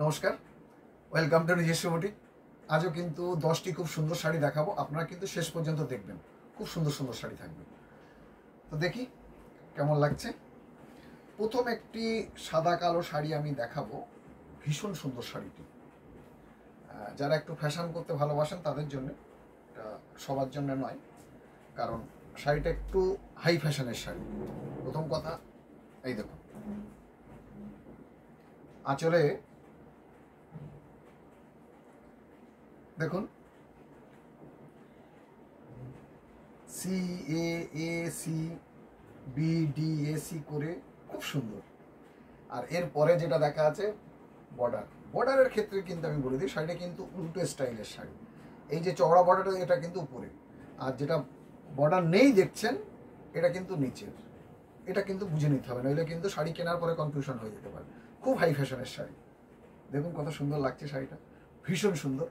নমস্কার, welcome to নিজস্ব boutique. আজও কিন্তু 10টি খুব সুন্দর শাড়ি দেখাবো, আপনারা কিন্তু শেষ পর্যন্ত দেখবেন। খুব সুন্দর সুন্দর শাড়ি থাকবে, তো দেখি কেমন লাগছে। প্রথম একটি সাদা কালো শাড়ি আমি দেখাবো, ভীষণ সুন্দর শাড়িটি। যারা একটু ফ্যাশন করতে ভালোবাসেন তাদের জন্য, এটা সবার জন্য নয়, কারণ শাড়িটা একটু হাই ফ্যাশনের শাড়ি। প্রথম কথা, এই দেখুন আঁচলে দেখুন CAACBDAC করে খুব সুন্দর। আর এরপরে যেটা দেখা আছে বর্ডারের ক্ষেত্রে কিন্তু আমি বলে দিই, শাড়িটা কিন্তু উল্টো স্টাইলের শাড়ি। এই যে চওড়া বর্ডারটা, এটা কিন্তু উপরে, আর যেটা বর্ডার নেই দেখছেন এটা কিন্তু নিচের। এটা কিন্তু বুঝে নিতে হবে, নইলে কিন্তু শাড়ি কেনার পরে কনফিউশন হয়ে যেতে পারে। খুব হাই ফ্যাশনের শাড়ি, দেখুন কত সুন্দর লাগছে শাড়িটা, ভীষণ সুন্দর।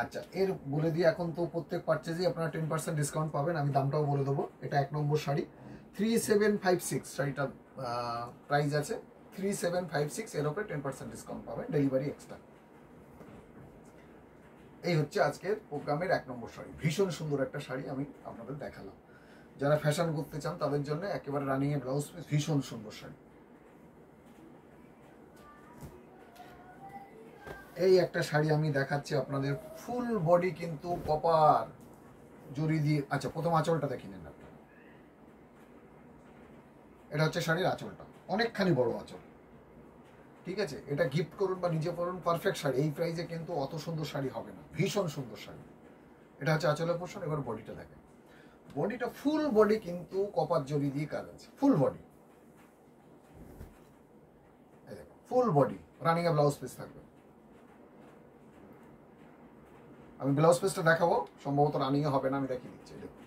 আচ্ছা, এর বলে দিই, এখন তো প্রত্যেক পারচেজেই আপনারা 10% ডিসকাউন্ট পাবেন। আমি দামটাও বলে দেবো। এটা 1 নম্বর শাড়ি, 3756 শাড়িটার প্রাইস আছে 3756। এর উপরে 10% ডিসকাউন্ট পাবেন, ডেলিভারি এক্সট্রা। এই হচ্ছে আজকের প্রোগ্রামের 1 নম্বর শাড়ি। ভীষণ সুন্দর একটা শাড়ি আমি আপনাদের দেখালাম। যারা ফ্যাশন করতে চান তাদের জন্য একেবারে রানিং এ ব্লাউজ পিস, ভীষণ সুন্দর শাড়ি। এই একটা শাড়ি আমি দেখাচ্ছি আপনাদের, ফুল বডি কিন্তু কপার জরি দিয়ে। আচ্ছা, প্রথম আঁচলটা দেখে নেন আপনি। এটা হচ্ছে শাড়ির আঁচলটা, অনেকখানি বড় আঁচল। ঠিক আছে, এটা গিফট করুন বা নিজে পরুন, পারফেক্ট শাড়ি। এই প্রাইসে কিন্তু অত সুন্দর শাড়ি হবে না, ভীষণ সুন্দর শাড়ি। এটা হচ্ছে আঁচলের পোর্শন। এবার বডিটা দেখেন, বডিটা ফুল বডি কিন্তু কপার জরি দিয়ে কাজ আছে, full body. Full body running এ ব্লাউজ পিস থাকবে। আমি ব্লাউজ পিসটা দেখাবো, সম্ভবত রানিং এ হবে না, আমি দেখিয়ে দিচ্ছি। দেখুন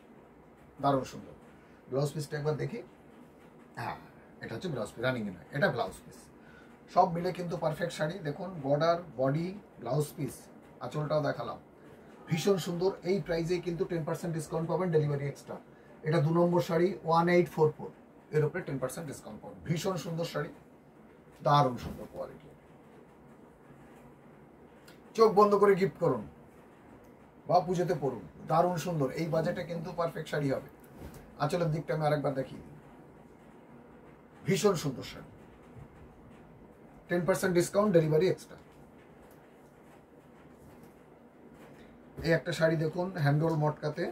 দারুণ সুন্দর ব্লাউজ পিসটা, একবার দেখি। হ্যাঁ, এটা হচ্ছে ব্লাউজ পিস, রানিং এ নয়, এটা ব্লাউজ পিস। সব মিলে কিন্তু পারফেক্ট শাড়ি। দেখুন বর্ডার, বডি, ব্লাউজ পিস, আঁচলটাও দেখালাম, ভীষণ সুন্দর। এই প্রাইসে কিন্তু 10% ডিসকাউন্ট পাবেন, ডেলিভারি এক্সট্রা। এটা 2 নম্বর শাড়ি, 1844। এর উপরে 10% ডিসকাউন্ট পাবেন। ভীষণ সুন্দর শাড়ি, দারুণ সুন্দর কোয়ালিটি। চোখ বন্ধ করে গিফট করুন বা পুজোতে পড়ুন, দারুণ সুন্দর। এই বাজেটে কিন্তু পারফেক্ট শাড়ি হবে। আঁচলের দিকটা আমি আরেকবার দেখি, ভীষণ সুন্দর শাড়ি, 10% ডিসকাউন্ট, ডেলিভারি এক্সট্রা। এই একটা শাড়ি দেখুন, হ্যান্ডল মটকাতে।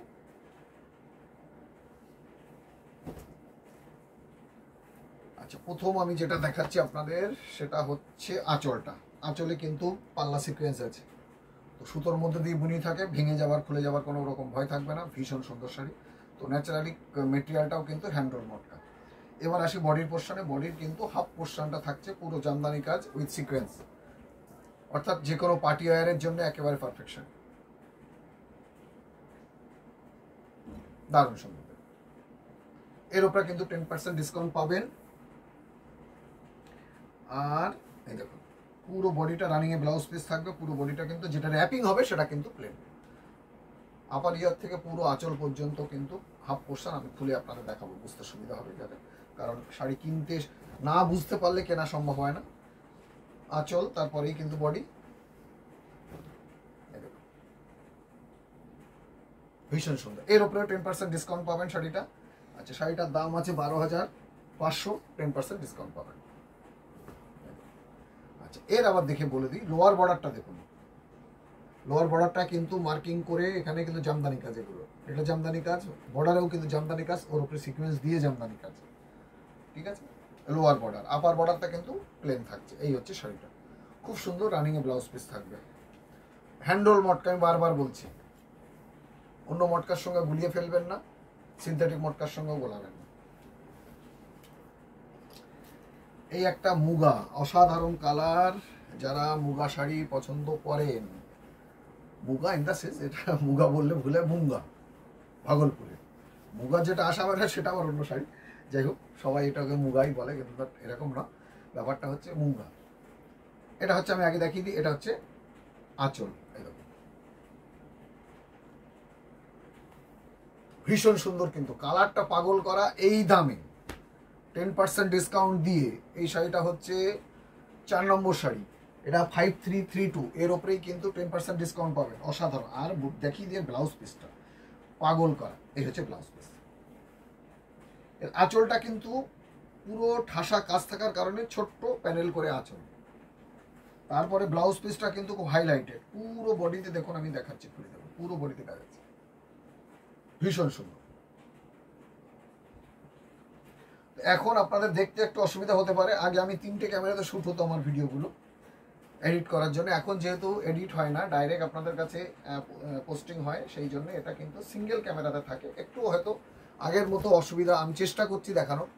আচ্ছা, প্রথম আমি যেটা দেখাচ্ছি আপনাদের সেটা হচ্ছে আঁচলটা। আঁচলে কিন্তু পাল্লা সিকোয়েন্স আছে, তো সুতোর মধ্যে দিয়ে বুনি থাকে, ভেঙে যাওয়ার খুলে যাওয়ার কোনো রকম ভয় থাকবে না। ভীষণ সুন্দর শাড়ি। তো ন্যাচারালি মেটেরিয়ালটাও কিন্তু হ্যান্ডল মটকা। এবার আসি বডির পোর্শনে। বডির কিন্তু হাফ পোর্শনটা থাকছে পুরো জামদানি কাজ উইথ সিকোয়েন্স, অর্থাৎ যে কোনো পার্টি ওয়্যারের জন্য একেবারে পারফেকশন, দারুণ সুন্দর। এর উপরে কিন্তু 10% ডিসকাউন্ট পাবেন। আর এই দেখুন, পুরো বডিটা রানিং এ ব্লাউজ পিস থাকবে। পুরো বডিটা কিন্তু যেটা র্যাপিং হবে সেটা কিন্তু প্লেন। আপার ইয়ার থেকে পুরো আঁচল পর্যন্ত কিন্তু হাফ পোর্শন। আমি খুলে আপনাদের দেখাবো, বুঝতে সুবিধা হবে যাতে, কারণ শাড়ি কিনতে না বুঝতে পারলে কেনা সম্ভব হয় না। আঁচল, তারপরেই কিন্তু বডি। ভীষণ সুন্দর। এর উপরে 10% ডিসকাউন্ট পাবেন শাড়িটা। আচ্ছা, শাড়িটার দাম আছে 12,500, 10% ডিসকাউন্ট পাবেন। আচ্ছা, এর আবার দেখে বলে দিই, লোয়ার বর্ডারটা দেখুন। লোয়ার বর্ডারটা কিন্তু মার্কিং করে, এখানে কিন্তু জামদানি কাজ, এগুলো এটা জামদানি কাজ। বর্ডারেও কিন্তু জামদানি কাজ, ওর উপরে সিকোয়েন্স দিয়ে জামদানি কাজ। ঠিক আছে, লোয়ার বর্ডার। আপার বর্ডারটা কিন্তু প্লেন থাকছে। এই হচ্ছে শাড়িটা, খুব সুন্দর রানিং এ ব্লাউজ পিস থাকবে। হ্যান্ডল মটকা আমি বারবার বলছি, অন্য মটকার সঙ্গে গুলিয়ে ফেলবেন না, সিনথেটিক মটকার সঙ্গেও গোলাবেন না। এই একটা মুগা, অসাধারণ কালার। যারা মুগা শাড়ি পছন্দ করেন, মুগা ইন দা সেন্স, এটা মুগা বললে ভুলে, মুঙ্গা ভাগলপুরে। মুগা যেটা আসামের সেটা আবার অন্য শাড়ি। যাই হোক, সবাই এটাকে মুগাই বলে, কিন্তু এরকম না, ব্যাপারটা হচ্ছে মুঙ্গা। এটা হচ্ছে, আমি আগে দেখিয়ে দিই, এটা হচ্ছে আঁচল। এরকম ভীষণ সুন্দর, কিন্তু কালারটা পাগল করা। এই দামে 10% ডিসকাউন্ট দিয়ে এই শাড়িটা হচ্ছে 4 নম্বর শাড়ি, এটা 5332, এর ওপরেই কিন্তু 10% ডিসকাউন্ট পাবেন। অসাধারণ। আর দেখিয়ে দিয়ে ব্লাউজ পিসটা পাগল করা। এই হচ্ছে ব্লাউজ পিস। এর আঁচলটা কিন্তু পুরো ঠাসা কাজ থাকার কারণে ছোট্ট প্যানেল করে আঁচল। তারপরে ব্লাউজ পিসটা কিন্তু খুব হাইলাইটেড, পুরো বডিতে দেখুন, আমি দেখাচ্ছি, খুলে দেবো, পুরো বডিতে কাজ আছে, ভীষণ সুন্দর। এখন আপনাদের দেখতে একটু অসুবিধা হতে পারে, আগে আমি 3টে ক্যামেরাতে শ্যুট হতো আমার ভিডিওগুলো এডিট করার জন্য, এখন যেহেতু এডিট হয় না, ডাইরেক্ট আপনাদের কাছে পোস্টিং হয়, সেই জন্য এটা কিন্তু সিঙ্গেল ক্যামেরাতে থাকে। একটু হয়তো আগের মতো অসুবিধা, আমি চেষ্টা করছি দেখানোর,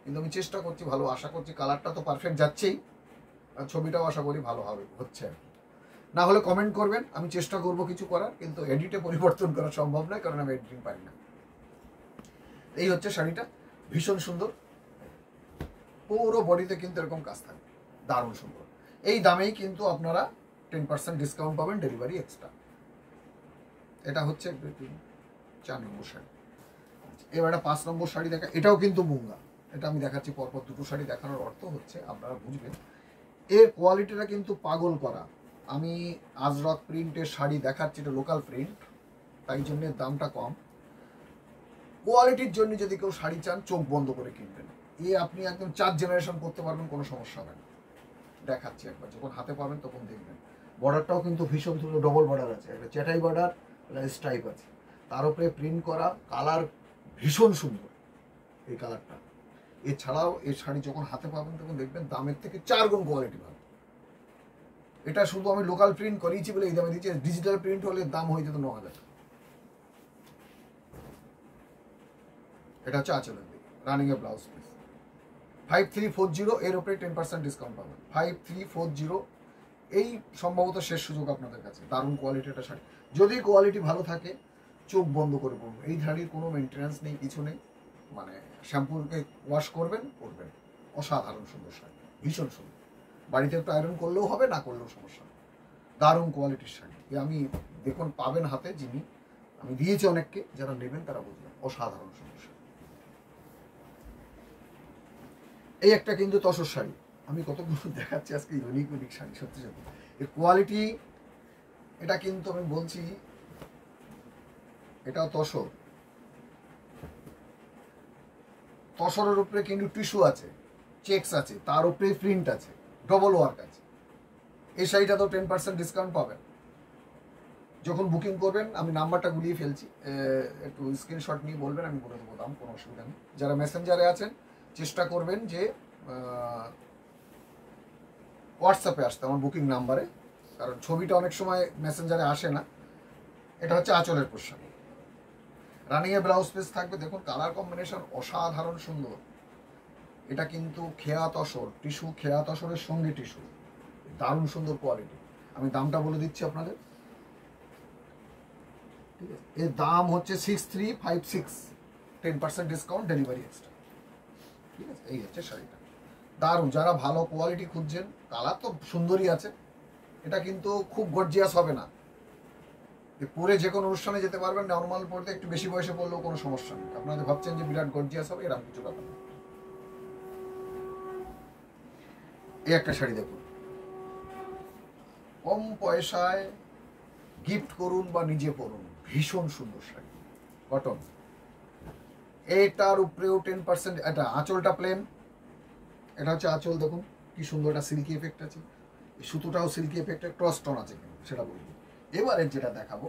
কিন্তু আমি চেষ্টা করছি ভালো, আশা করছি কালারটা তো পারফেক্ট যাচ্ছেই, ছবিটাও আশা করি ভালো হবে, হচ্ছে। না হলে কমেন্ট করবেন, আমি চেষ্টা করব কিছু করার, কিন্তু এডিটে পরিবর্তন করা সম্ভব নয়, কারণ আমি এডিটিং পারি না। এই হচ্ছে শাড়িটা, ভীষণ সুন্দর, পুরো বডিতে কিন্তু এরকম কাজ থাকবে, দারুণ সুন্দর। এই দামেই কিন্তু আপনারা 10% ডিসকাউন্ট পাবেন, ডেলিভারি এক্সট্রা। এটা হচ্ছে 4 নম্বর শাড়ি। এবার একটা 5 নম্বর শাড়ি দেখা, এটাও কিন্তু মুঙ্গা। এটা আমি দেখাচ্ছি পরপর দুটো শাড়ি দেখানোর অর্থ হচ্ছে আপনারা বুঝবেন এর কোয়ালিটিটা কিন্তু পাগল করা। আমি আজরক প্রিন্টের শাড়ি দেখাচ্ছি, এটা লোকাল প্রিন্ট, তাই জন্য দামটা কম। কোয়ালিটির জন্য যদি কেউ শাড়ি চান, চোখ বন্ধ করে কিনবেন। আপনি একদম 4 জেনারেশন করতে পারবেন, কোনো সমস্যা হবে না। দেখাচ্ছি একবার, যখন হাতে পাবেন তখন দেখবেন। বর্ডারটাও কিন্তু ভীষণ সুন্দর, ডবল বর্ডার আছে, একটা চেটাই বর্ডার, স্ট্রাইপ আছে, তার উপরে প্রিন্ট করা, কালার ভীষণ সুন্দর এই কালারটা। এছাড়াও এই শাড়ি যখন হাতে পাবেন তখন দেখবেন দামের থেকে 4 গুণ কোয়ালিটি ভালো। এটা শুধু আমি লোকাল প্রিন্ট করিয়েছি বলে এই দামে দিচ্ছি, ডিজিটাল প্রিন্ট হলে দাম হয়ে যেত 9000। এটা হচ্ছে আঁচলের দিক, রানিং এ ব্লাউজ পিস 5340, এর উপরে 10% ডিসকাউন্ট পাবেন। 5340, এই সম্ভবত শেষ সুযোগ আপনাদের কাছে। দারুণ কোয়ালিটি একটা শাড়ি, যদি কোয়ালিটি ভালো থাকে চোখ বন্ধ করে পড়বেন। এই শাড়ির কোনো মেনটেন্যান্স নেই, কিছু নেই, মানে শ্যাম্পুকে ওয়াশ করবেন, অসাধারণ সুন্দর শাড়ি, ভীষণ সুন্দর। বাড়িতে একটু আয়রন করলেও হবে, না করলেও সমস্যা নেই, দারুণ কোয়ালিটির শাড়ি। আমি দেখুন পাবেন হাতে, যিনি আমি দিয়েছি অনেককে, যারা নেবেন তারা বুঝবেন, অসাধারণ সুন্দর শাড়ি। এই একটা কিন্তু তসর শাড়ি, আমি কতগুলো দেখাচ্ছি আজকে, ইউনিক শাড়ি, সত্যি সত্যি এর কোয়ালিটি। এটা কিন্তু আমি বলছি, এটাও তসর, তসরের উপরে কিন্তু টিস্যু আছে, চেকস আছে, তার উপরে প্রিন্ট আছে, ডবল ওয়ার্ক আছে। এই শাড়িটা তো 10% ডিসকাউন্ট পাবেন যখন বুকিং করবেন। আমি নাম্বারটা গুলিয়ে ফেলছি, একটু স্ক্রিনশট নিয়ে বলবেন, আমি বলে দেবো দাম, কোনো অসুবিধা নেই। যারা মেসেঞ্জারে আছেন চেষ্টা করবেন যে হোয়াটসঅ্যাপে আসতে আমার বুকিং নাম্বারে, কারণ ছবিটা অনেক সময় মেসেঞ্জারে আসে না। এটা হচ্ছে আঁচলের পোশাক, রানিংয়ে ব্লাউজ পিস থাকবে, দেখুন কালার কম্বিনেশন অসাধারণ সুন্দর। এটা কিন্তু খেয়া তসর, টিস্যু, খেয়া তসরের সঙ্গে টিস্যু, দারুণ সুন্দর কোয়ালিটি। আমি দামটা বলে দিচ্ছি আপনাদের, ঠিক আছে? এর দাম হচ্ছে 6356, 10% ডিসকাউন্ট, ডেলিভারি এক্সট্রা, ঠিক আছে? এই হচ্ছে শাড়িটা, দারুণ। যারা ভালো কোয়ালিটি খুঁজছেন, কালার তো সুন্দরই আছে, এটা কিন্তু খুব গর্জিয়াস হবে না, পরে যে কোনো অনুষ্ঠানে যেতে পারবেন, নর্মাল পড়তে একটু বেশি বয়সে পড়লেও কোনো সমস্যা নেই। আপনারা ভাবছেন যে বিরাট গর্জিয়াস হবে, এরকম কিছু ব্যাপার না। এই একটা শাড়ি দেখুন, কম পয়সায় গিফট করুন বা নিজে পরুন, ভীষণ সুন্দর শাড়ি, কটন। এটার উপরেও 10%, এটা আঁচলটা প্লেন, এটা হচ্ছে আঁচল, দেখুন কি সুন্দর, একটা সিল্কি এফেক্ট আছে, সুতোটাও সিল্কি এফেক্টের, ক্রস টোন আছে কিন্তু, সেটা বলবো। এবারে যেটা দেখাবো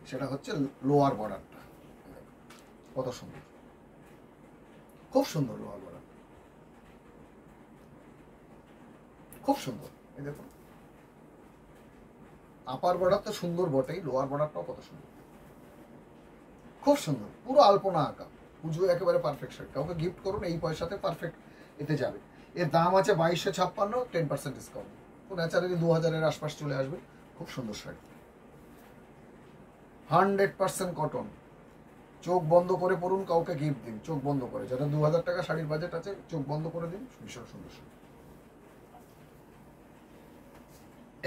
সেটা হচ্ছে লোয়ার বর্ডারটা, কত সুন্দর, খুব সুন্দর লোয়ার বর্ডার, খুব সুন্দর। এই দেখুন, আপার বর্ডার তো সুন্দর বটেই, লোয়ার বর্ডারটাও কত সুন্দর, খুব সুন্দর, পুরো আলপনা আঁকা, পুজো একেবারে পারফেক্ট শাড়ি। কাউকে গিফট করুন, এই পয়সাতে পারফেক্ট এতে যাবে। এর দাম আছে 2256, 10% ডিসকাউন্ট, তো ন্যাচারালি 2000-এর আশপাশ চলে আসবে। খুব সুন্দর শাড়ি, 100% কটন, চোখ বন্ধ করে পড়ুন, কাউকে গিফট দিন চোখ বন্ধ করে, যারা 2000 টাকা শাড়ির বাজেট আছে চোখ বন্ধ করে দিন, ভীষণ সুন্দর শাড়ি।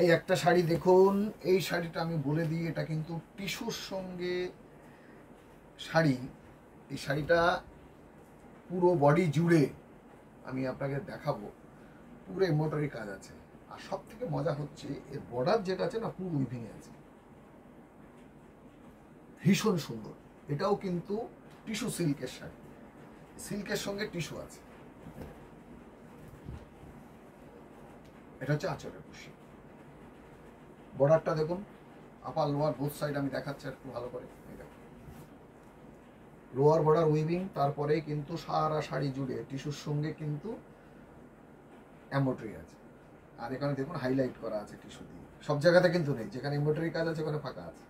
এই একটা শাড়ি দেখুন, এই শাড়িটা আমি বলে দিই, এটা কিন্তু টিস্যুর সঙ্গে শাড়ি। এই শাড়িটা পুরো বডি জুড়ে আমি আপনাকে দেখাবো, পুরো এমব্রয়ডারি কাজ আছে, আর সব থেকে মজা হচ্ছে এর বর্ডার যেটা আছে না, পুরো উইভিং আছে, ভীষণ সুন্দর। এটাও কিন্তু টিস্যু সিল্কের শাড়ি, সিল্কের সঙ্গে টিস্যু আছে। এটা হচ্ছে আঁচলের কুশি। বর্ডারটা দেখুন, আপার লোয়ার বোথ সাইড আমি দেখাচ্ছি একটু ভালো করে। লোয়ার বর্ডার উইভিং, তারপরে কিন্তু সারা শাড়ি জুড়ে টিস্যুর সঙ্গে কিন্তু এমব্রয়ডারি আছে। আর এখানে দেখুন হাইলাইট করা আছে টিস্যু দিয়ে, সব জায়গাতে কিন্তু নেই, যেখানে এমব্রয়ডারি কাজ আছে ওখানে ফাঁকা আছে।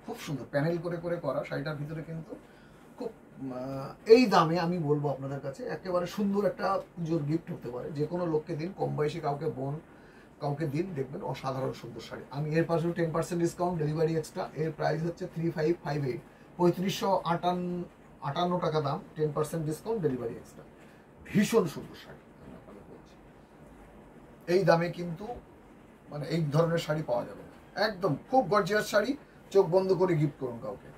খুব সুন্দর প্যানেল করে করে করা শাড়িটার ভিতরে কিন্তু খুব এই দামে আমি বলবো আপনাদের কাছে একেবারে সুন্দর একটা পুজোর গিফট হতে পারে। যে কোনো লোককে দিন, কম বয়সী কাউকে বোন কাউকে দিন, দেখবেন অসাধারণ সুন্দর শাড়ি। আমি এর পাশেও 10% ডিসকাউন্ট, ডেলিভারি এক্সট্রা। এর প্রাইস হচ্ছে 3558, 3558 টাকা দাম, 10% ডিসকাউন্ট, ডেলিভারি এক্সট্রা। ভীষণ সুন্দর শাড়ি আমি আপনাদের বলছি। এই দামে কিন্তু মানে এই ধরনের শাড়ি পাওয়া যাবে না। একদম খুব গর্জিয়াস শাড়ি, চোখ বন্ধ করে গিফট করুন কাউকে,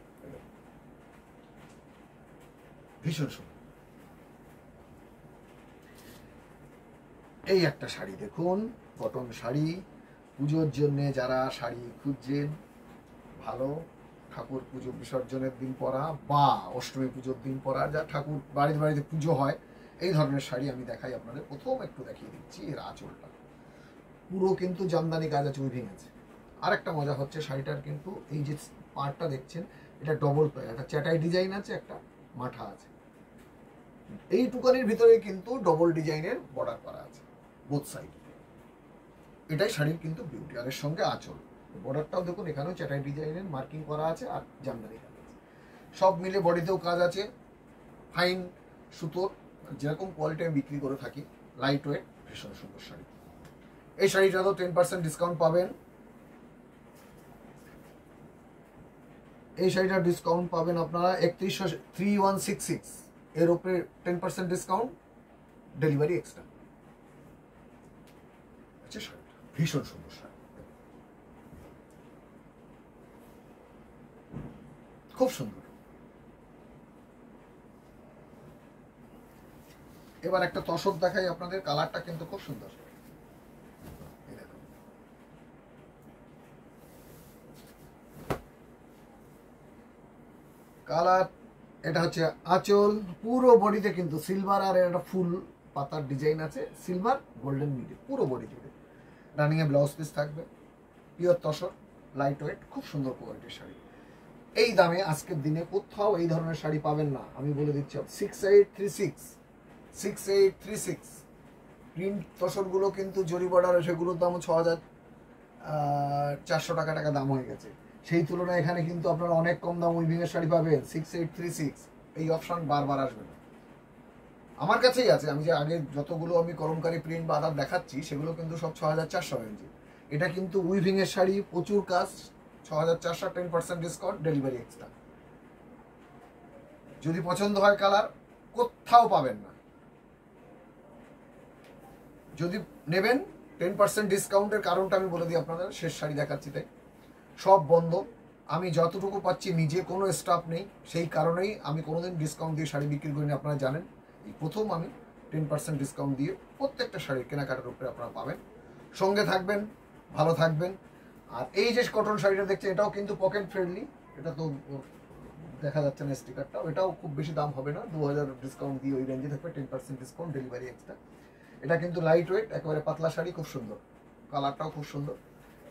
ভীষণ সুন্দর। এই একটা শাড়ি দেখুন, কটন শাড়ি, পুজোর জন্য যারা শাড়ি খুঁজছেন, ভালো ঠাকুর পুজো বিসর্জনের দিন পরা বা অষ্টমী পুজোর দিন পরা, যা ঠাকুর বাড়িতে বাড়িতে পুজো হয়, এই ধরনের শাড়ি আমি দেখাই আপনাদের। প্রথম একটু দেখিয়ে দিচ্ছি এর আঁচলটা, পুরো কিন্তু জামদানি কাজ আছে, উইভিং আছে। আরেকটা মজা হচ্ছে শাড়িটার কিন্তু এই যে পার্টটা দেখছেন, এটা ডবল প্লাই, একটা চ্যাটাই ডিজাইন আছে, একটা মাঠা আছে, এই টুকানির ভিতরে কিন্তু ডবল ডিজাইনের বর্ডার করা আছে বোথ সাইড। এটাই শাড়ির কিন্তু বিউটি। আর এর সঙ্গে আঁচল, বর্ডারটাও দেখুন, এখানেও চ্যাটাই ডিজাইনের মার্কিং করা আছে আর জামদানি কাজ আছে, সব মিলে বডিতেও কাজ আছে, ফাইন সুতোর, যেরকম কোয়ালিটি আমি বিক্রি করে থাকি, লাইট ওয়েট, ভীষণ সুন্দর শাড়ি। এই শাড়িটাতেও 10% ডিসকাউন্ট পাবেন। এই শাড়িটার ডিসকাউন্ট পাবেন আপনারা 3166, এর উপরে 10% ডিসকাউন্ট, ডেলিভারি এক্সট্রা। আচ্ছা, শাড়িটা ভীষণ সুন্দর শাড়ি, খুব সুন্দর। এবার একটা তসর দেখাই আপনাদের, কালারটা কিন্তু খুব সুন্দর। কালার, এটা হচ্ছে আঁচল, পুরো বডিতে কিন্তু সিলভার আর একটা ফুল পাতার ডিজাইন আছে, সিলভার গোল্ডেন মিডে পুরো বডি জুড়ে। রানিং এ ব্লাউজ পিস থাকবে, পিওর তসর, লাইট ওয়েট, খুব সুন্দর কোয়ালিটির শাড়ি। এই দামে আজকের দিনে কোথাও এই ধরনের শাড়ি পাবেন না, আমি বলে দিচ্ছি। 6836 প্রিন্ট তসরগুলো কিন্তু জরি বর্ডার, সেগুলোর দাম 6400 টাকা দাম হয়ে গেছে। সেই তুলনায় এখানে কিন্তু আপনারা অনেক কম দাম উইভিংয়ের শাড়ি পাবেন। 6836, এই অপশন বারবার আসবে না, আমার কাছেই আছে। আমি যে আগে যতগুলো আমি কলমকারি প্রিন্ট বা আদার দেখাচ্ছি, সেগুলো কিন্তু সব 6400 রেঞ্জে। এটা কিন্তু উইভিংয়ের শাড়ি, প্রচুর কাজ, 6400, 10% ডিসকাউন্ট, ডেলিভারি এক্সট্রা। যদি পছন্দ হয় কালার, কোথাও পাবেন না। যদি নেবেন 10% ডিসকাউন্টের কারণটা আমি বলে দিই আপনাদের, শেষ শাড়ি দেখাচ্ছি তাই। সব বন্ধ, আমি যতটুকু পাচ্ছি নিজে, কোনো স্টাফ নেই, সেই কারণেই আমি কোনোদিন ডিসকাউন্ট দিয়ে শাড়ি বিক্রি করিনি, আপনারা জানেন। এই প্রথম আমি 10% ডিসকাউন্ট দিয়ে প্রত্যেকটা শাড়ির কেনাকাটার উপরে আপনারা পাবেন। সঙ্গে থাকবেন, ভালো থাকবেন। আর এই যে কটন শাড়িটা দেখছেন, এটাও কিন্তু পকেট ফ্রেন্ডলি, এটা তো দেখা যাচ্ছে না স্টিকারটাও, এটাও খুব বেশি দাম হবে না, 2000 ডিসকাউন্ট দিয়ে ওই রেঞ্জে থাকবে, 10% ডিসকাউন্ট, ডেলিভারি এক্সট্রা। এটা কিন্তু লাইট ওয়েট, একেবারে পাতলা শাড়ি, খুব সুন্দর, কালারটাও খুব সুন্দর,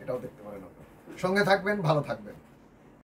এটাও দেখতে পারেন আপনারা। সঙ্গে থাকবেন, ভালো থাকবেন।